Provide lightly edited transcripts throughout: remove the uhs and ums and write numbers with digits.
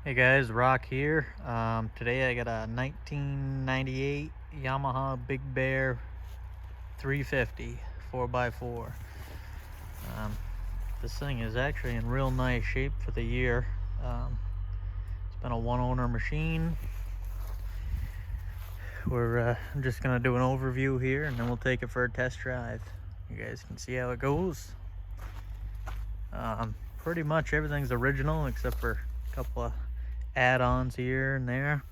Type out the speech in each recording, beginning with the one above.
Hey guys, Rock here. Today I got a 1998 Yamaha Big Bear 350 4x4. This thing is actually in real nice shape for the year. It's been a one-owner machine. I'm just gonna do an overview here, and then we'll take it for a test drive. You guys can see how it goes. Pretty much everything's original except for a couple of add-ons here and there.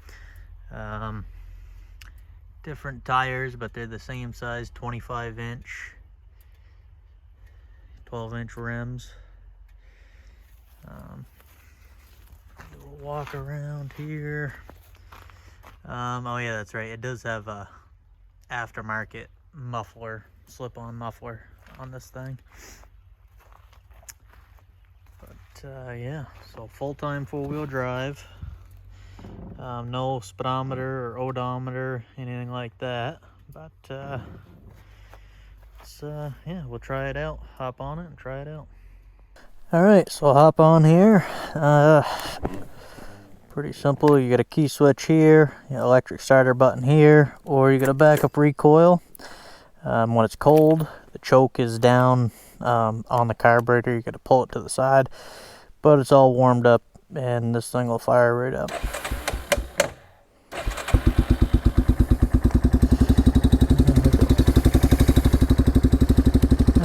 Different tires, but they're the same size, 25-inch, 12-inch rims. Walk around here. Oh yeah, that's right, it does have a aftermarket muffler, slip-on muffler on this thing. Yeah, so full-time four-wheel drive. No speedometer or odometer, anything like that. But yeah, we'll try it out. Hop on it and try it out. All right, so hop on here. Pretty simple. You got a key switch here, electric starter button here, or you got a backup recoil. When it's cold, the choke is down on the carburetor. You got to pull it to the side, but it's all warmed up and this thing will fire right up.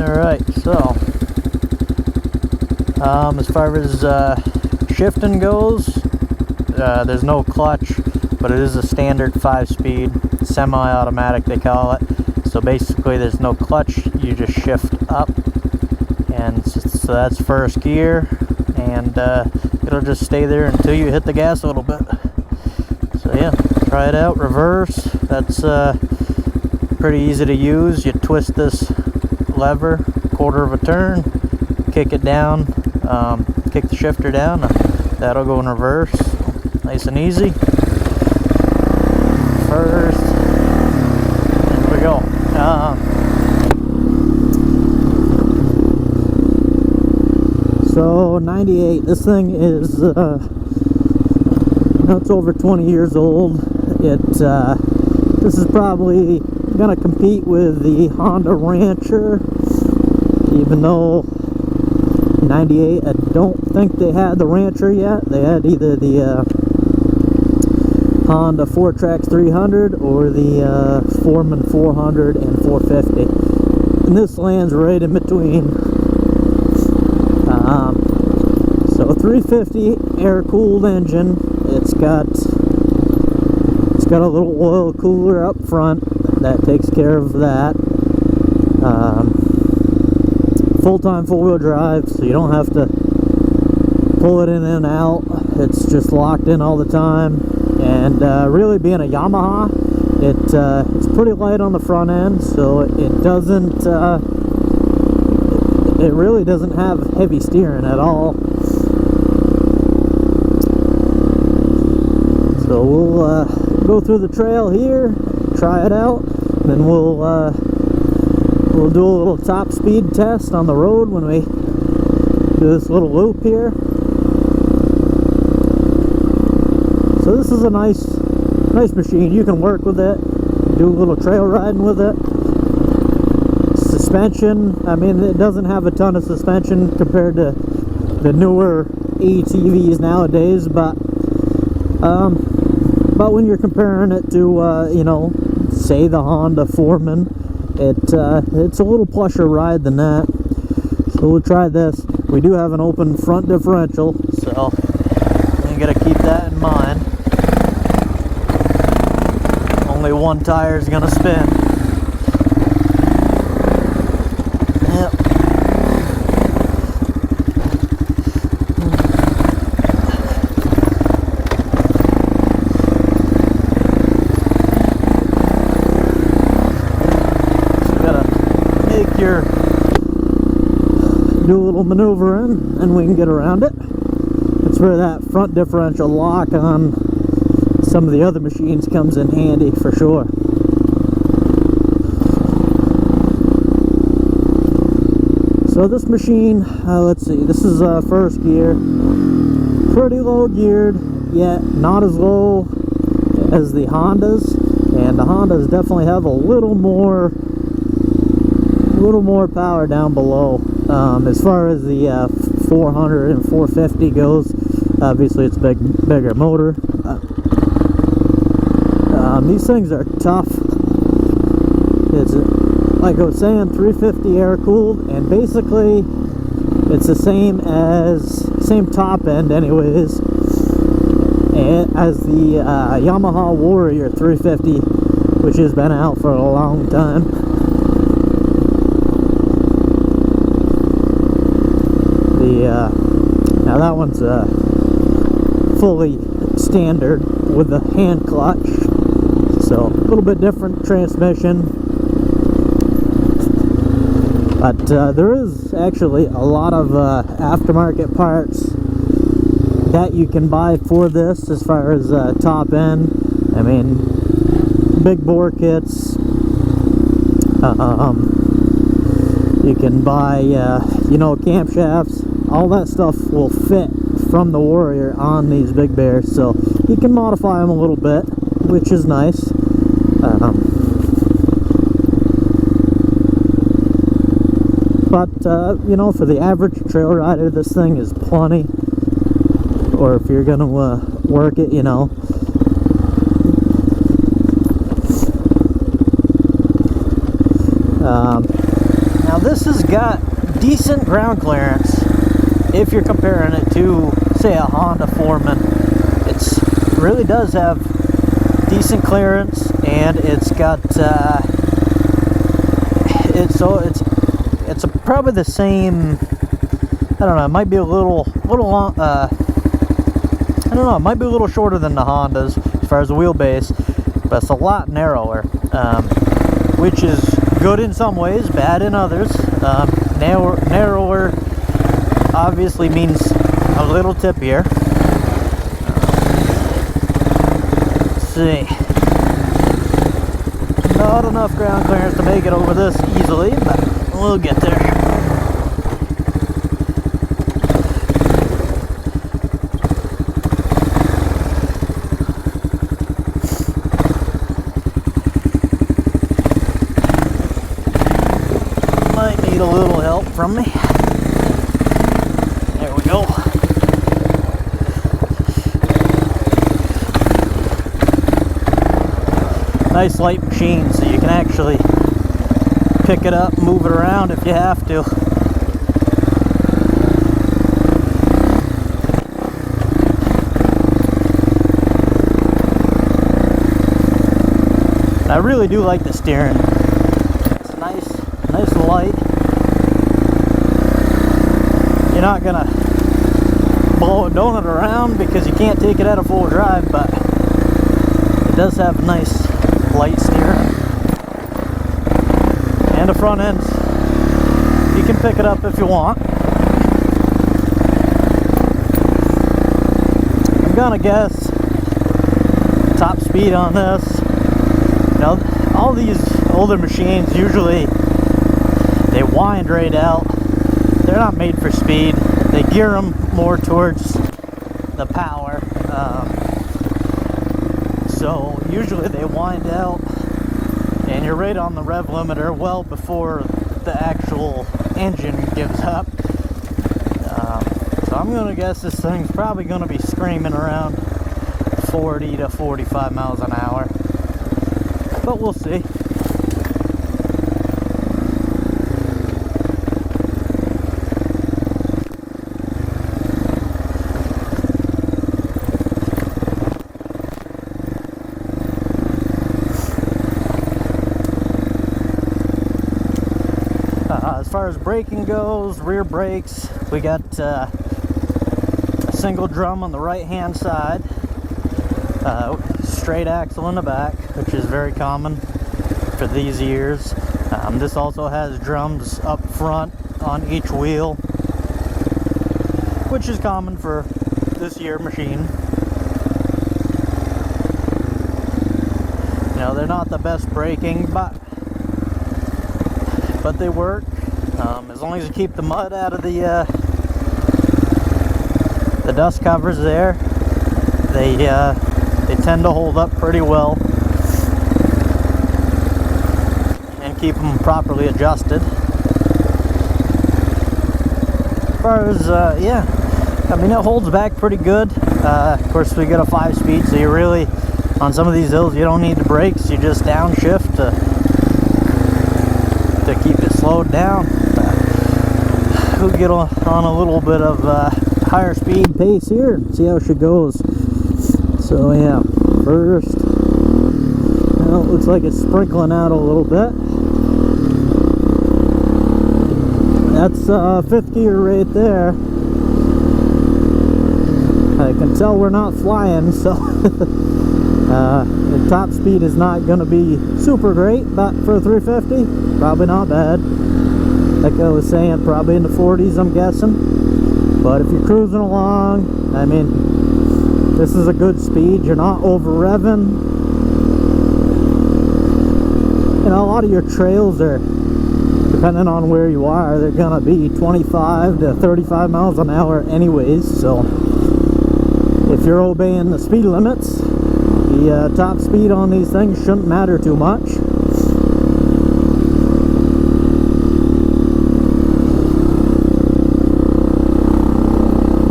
Alright, so as far as shifting goes, there's no clutch, but it is a standard 5-speed semi-automatic, they call it. So basically there's no clutch, you just shift up, and so that's first gear, and it'll just stay there until you hit the gas a little bit. So yeah, try it out. Reverse, that's pretty easy to use. You twist this lever, quarter of a turn, kick it down, kick the shifter down, that'll go in reverse. Nice and easy. First, there we go. So 98, this thing is it's over 20 years old. This is probably gonna compete with the Honda Rancher, even though 98, I don't think they had the Rancher yet. They had either the Honda 4Trax 300 or the Foreman 400 and 450, and this lands right in between. So 350 air-cooled engine. It's got a little oil cooler up front that takes care of that. Full-time four-wheel drive, so you don't have to pull it in and out. It's just locked in all the time. And really, being a Yamaha, it's pretty light on the front end, so it doesn't it really doesn't have heavy steering at all. So we'll go through the trail here, try it out, and then we'll do a little top speed test on the road when we do this little loop here. So this is a nice machine. You can work with it, do a little trail riding with it. Suspension, I mean, it doesn't have a ton of suspension compared to the newer ATVs nowadays, but when you're comparing it to you know, say the Honda Foreman, it's a little plusher ride than that. So we'll try this. We do have an open front differential, so you gotta keep that in mind. Only one tire is gonna spin. Yep. Do a little maneuvering and we can get around it. That's where that front differential lock on some of the other machines comes in handy for sure. So this machine, let's see, this is first gear, pretty low geared. yet not as low as the Hondas, and the Hondas definitely have a little more power down below. As far as the 400 and 450 goes, obviously it's bigger motor. These things are tough. It's like I was saying, 350 air cooled, and basically it's the same top end anyways as the Yamaha Warrior 350, which has been out for a long time. Now that one's fully standard with the hand clutch, so a little bit different transmission. But there is actually a lot of aftermarket parts that you can buy for this as far as top end. I mean, big bore kits. You can buy, you know, camshafts. All that stuff will fit from the Warrior on these Big Bears, so you can modify them a little bit, which is nice. But you know, for the average trail rider, this thing is plenty. Or if you're gonna work it, you know. Now this has got decent ground clearance if you're comparing it to, say, a Honda Foreman. It really does have decent clearance, and it's got it's probably the same. I don't know, it might be a little long, I don't know, it might be a little shorter than the Hondas as far as the wheelbase, but it's a lot narrower, which is good in some ways, bad in others. Narrower obviously means a little tippier. Let's see. Not enough ground clearance to make it over this easily, but we'll get there. Might need a little help from me. There we go. Nice light machine, so you can actually pick it up, move it around if you have to. I really do like the steering. It's nice and light. You're not gonna blow a donut around because you can't take it at a full drive, but it does have nice light steering. And the front end, you can pick it up if you want. I'm gonna guess top speed on this. You know, all these older machines usually they wind right out. They're not made for speed. They gear them more towards the power. So usually they wind out and you're right on the rev limiter well before the actual engine gives up. So I'm gonna guess this thing's probably gonna be screaming around 40 to 45 miles an hour, but we'll see. As far as braking goes, rear brakes, we got a single drum on the right hand side, straight axle in the back, which is very common for these years. This also has drums up front on each wheel, which is common for this year machine. You know, they're not the best braking, but they work. As long as you keep the mud out of the dust covers there, they tend to hold up pretty well and keep them properly adjusted. As far as yeah, I mean, it holds back pretty good. Of course, we got a 5-speed, so you really, on some of these hills, you don't need the brakes. You just downshift to keep it slowed down. We'll get on a little bit of higher speed pace here and see how she goes. So yeah, first, well, it looks like it's sprinkling out a little bit. That's 5th gear right there. I can tell we're not flying, so the top speed is not going to be super great, but for 350, probably not bad. Like I was saying, probably in the 40s, I'm guessing. But if you're cruising along, I mean, this is a good speed. You're not over revving. You know, a lot of your trails are, depending on where you are, they're gonna be 25 to 35 miles an hour anyways. So if you're obeying the speed limits, the top speed on these things shouldn't matter too much.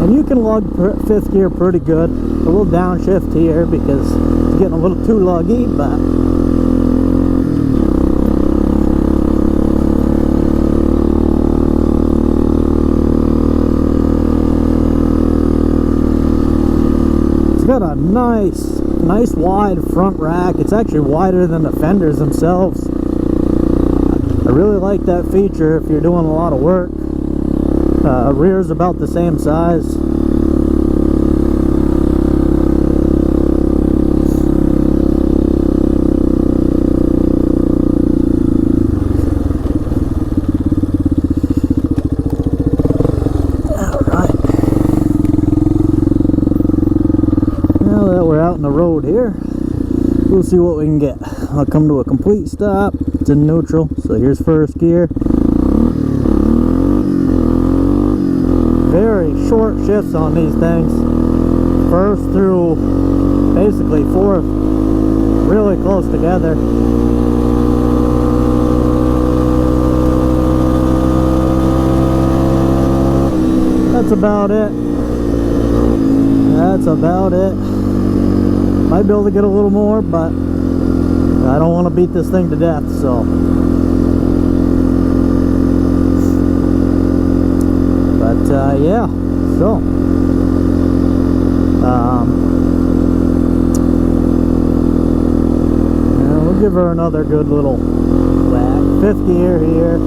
And you can lug 5th gear pretty good. A little downshift here because it's getting a little too luggy, but it's got a nice wide front rack. It's actually wider than the fenders themselves. I really like that feature if you're doing a lot of work. Rear's about the same size. Alright. Now that we're out in the road here, we'll see what we can get. I'll come to a complete stop. It's in neutral, so here's 1st gear. Very short shifts on these things. 1st through basically 4th, really close together. That's about it. That's about it. Might be able to get a little more, but I don't want to beat this thing to death, so. But yeah, so yeah, we'll give her another good little whack. 5th gear here.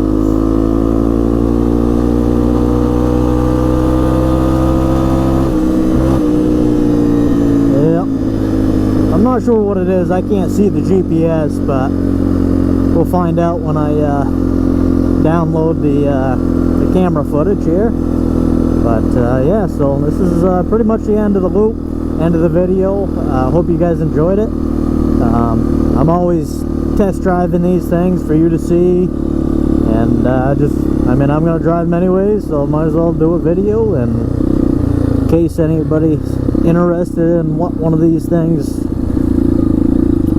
Yeah, I'm not sure what it is. I can't see the GPS, but we'll find out when I download the camera footage here. But yeah, so this is pretty much the end of the loop, end of the video. Hope you guys enjoyed it. I'm always test driving these things for you to see, and I mean, I'm gonna drive them anyways, so might as well do a video. And in case anybody's interested in what one of these things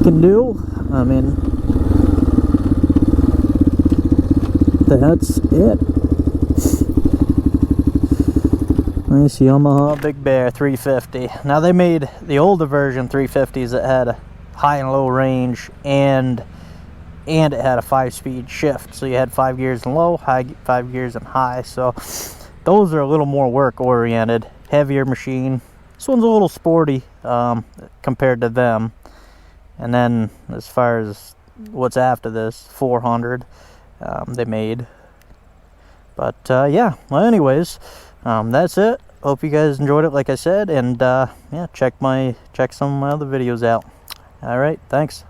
can do, I mean, that's it. Nice Yamaha Big Bear 350. Now, they made the older version 350s that had a high and low range, and it had a 5-speed shift. So you had 5 gears in low, 5 gears in high. So those are a little more work oriented, heavier machine. This one's a little sporty compared to them. And then as far as what's after this, 400 they made. But yeah, well, anyways, that's it. Hope you guys enjoyed it, like I said, and yeah, check some of my other videos out. All right, thanks.